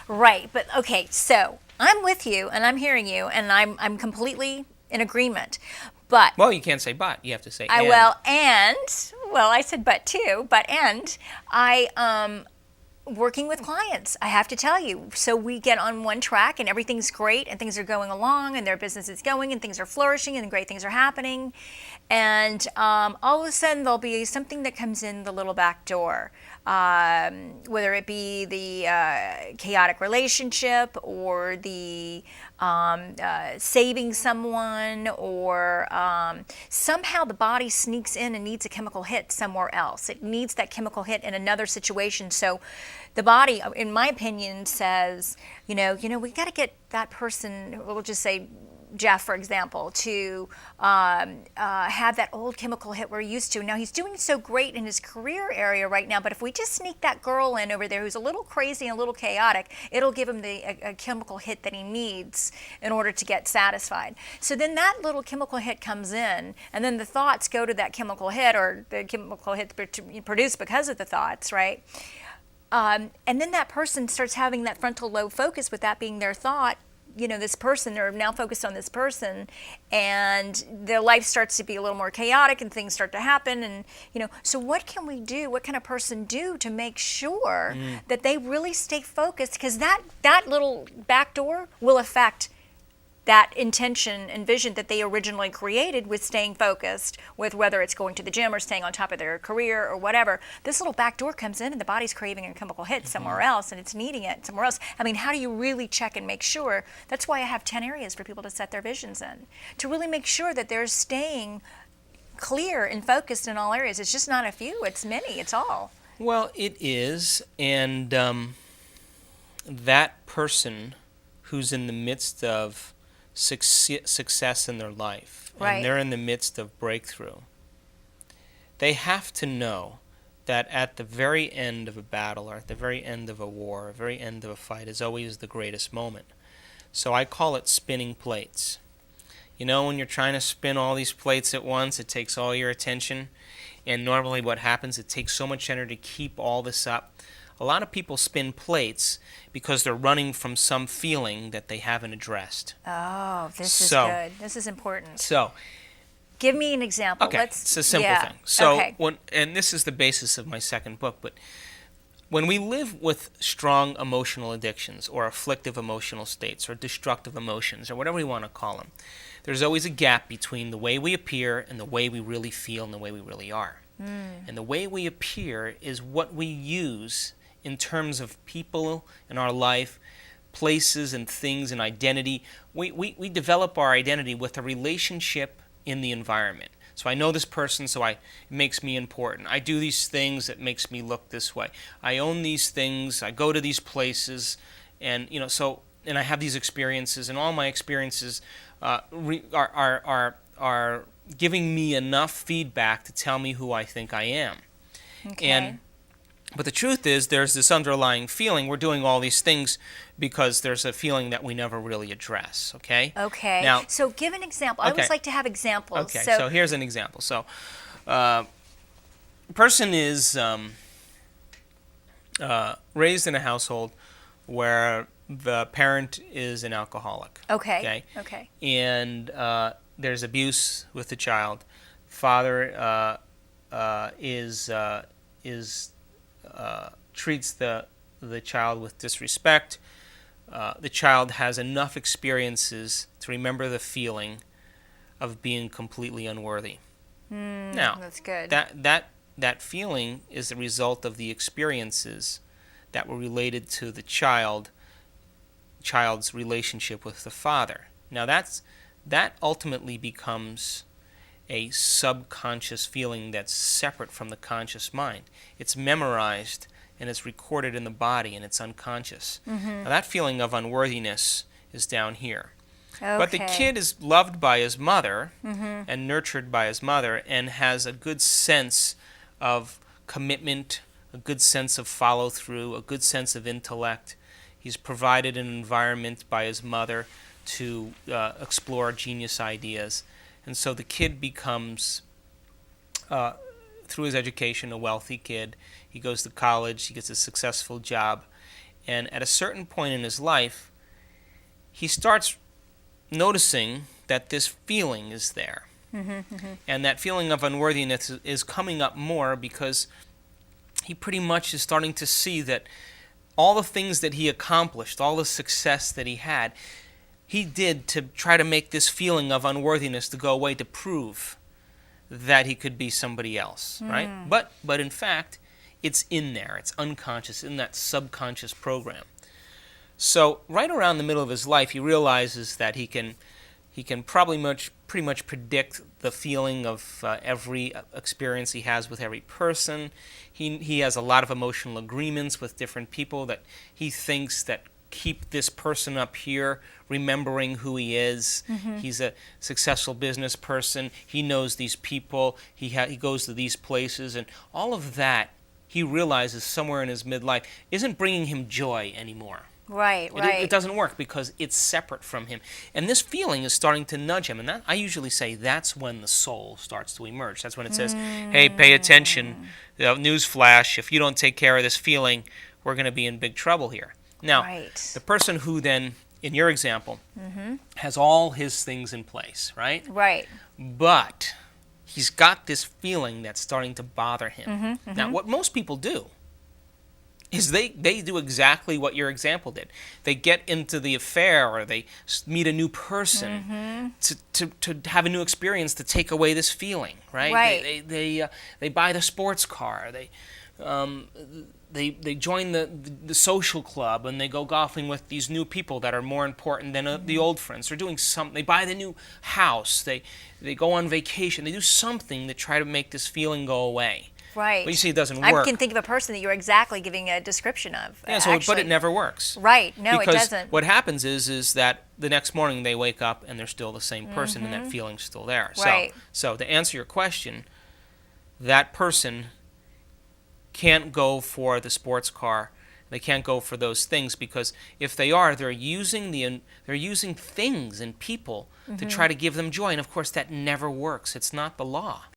Right, but okay, so I'm with you and I'm hearing you and I'm completely in agreement. But Well, you can't say but. You have to say I and. well and well I said but too, but and I working with clients, I have to tell you. So we get on one track and everything's great and things are going along and their business is going and things are flourishing and great things are happening. And all of a sudden there'll be something that comes in the little back door, whether it be the chaotic relationship or the saving someone, or somehow the body sneaks in and needs a chemical hit somewhere else. It needs that chemical hit in another situation. So the body, in my opinion, says, we got to get that person, we'll just say Jeff, for example, to have that old chemical hit we're used to. Now, he's doing so great in his career area right now, but if we just sneak that girl in over there who's a little crazy and a little chaotic, it'll give him a chemical hit that he needs in order to get satisfied. So then that little chemical hit comes in, and then the thoughts go to that chemical hit, or the chemical hit produced because of the thoughts, right? And then that person starts having that frontal lobe focus with that being their thought. This person, they're now focused on this person, and their life starts to be a little more chaotic and things start to happen. And, so what can we do? What can a person do to make sure that they really stay focused? Because that little back door will affect that intention and vision that they originally created with staying focused, with whether it's going to the gym or staying on top of their career or whatever. This little back door comes in and the body's craving a chemical hit somewhere else and it's needing it somewhere else. I mean, how do you really check and make sure? That's why I have 10 areas for people to set their visions in, to really make sure that they're staying clear and focused in all areas. It's just not a few, it's many, it's all. Well, it is, and that person who's in the midst of success in their life, Right. and they're in the midst of breakthrough, they have to know that at the very end of a battle, or at the very end of a war, or very end of a fight, is always the greatest moment. So I call it spinning plates. When you're trying to spin all these plates at once, it takes all your attention, and normally what happens, it takes so much energy to keep all this up. A lot of people spin plates because they're running from some feeling that they haven't addressed. Oh, this is good. This is important. So, give me an example. okay, it's a simple thing. So, and this is the basis of my second book, but when we live with strong emotional addictions, or afflictive emotional states, or destructive emotions, or whatever we want to call them, there's always a gap between the way we appear and the way we really feel and the way we really are. And the way we appear is what we use in terms of people in our life, places and things and identity. We develop our identity with a relationship in the environment. So I know this person, so it makes me important. I do these things that makes me look this way. I own these things. I go to these places, and and I have these experiences, and all my experiences are giving me enough feedback to tell me who I think I am. Okay. But the truth is, there's this underlying feeling. We're doing all these things because there's a feeling that we never really address, okay? Okay. Now, so give an example. I always like to have examples. Okay, so here's an example. So, a person is raised in a household where the parent is an alcoholic. Okay. And there's abuse with the child. Father treats the child with disrespect. The child has enough experiences to remember the feeling of being completely unworthy. Now, that's good. That feeling is the result of the experiences that were related to the child's relationship with the father. Now, that ultimately becomes a subconscious feeling that's separate from the conscious mind. It's memorized and it's recorded in the body and it's unconscious. Now, that feeling of unworthiness is down here. Okay. But the kid is loved by his mother and nurtured by his mother and has a good sense of commitment, a good sense of follow-through, a good sense of intellect. He's provided an environment by his mother to explore genius ideas. And so the kid becomes, through his education, a wealthy kid. He goes to college, he gets a successful job, And at a certain point in his life, he starts noticing that this feeling is there. And that feeling of unworthiness is coming up more because he pretty much is starting to see that all the things that he accomplished, all the success that he had, he did to try to make this feeling of unworthiness to go away, to prove that he could be somebody else, right? But in fact, it's in there. It's unconscious, in that subconscious program. So right around the middle of his life, he realizes that he can pretty much predict the feeling of every experience he has with every person. He has a lot of emotional agreements with different people that he thinks that keep this person up here, remembering who he is. He's a successful business person. He knows these people. He goes to these places, and all of that, he realizes somewhere in his midlife, isn't bringing him joy anymore. Right. It doesn't work because it's separate from him. And this feeling is starting to nudge him. And I usually say that's when the soul starts to emerge. That's when it says, hey, pay attention. Newsflash, if you don't take care of this feeling, we're going to be in big trouble here. Now, the person who then, in your example, has all his things in place, right? Right. But he's got this feeling that's starting to bother him. Now, what most people do is they do exactly what your example did. They get into the affair, or they meet a new person to have a new experience to take away this feeling, right? Right. They buy the sports car. They join the social club, and they go golfing with these new people that are more important than the old friends. They're doing something. They buy the new house. They go on vacation. They do something to try to make this feeling go away. Right. But you see, it doesn't work. I can think of a person that you're exactly giving a description of. Yeah, but it never works. Right. No, because it doesn't. What happens is that the next morning they wake up and they're still the same person, and that feeling's still there. Right. So to answer your question, that person can't go for the sports car. They can't go for those things, because if they are, they're using things and people to try to give them joy, and of course that never works. It's not the law.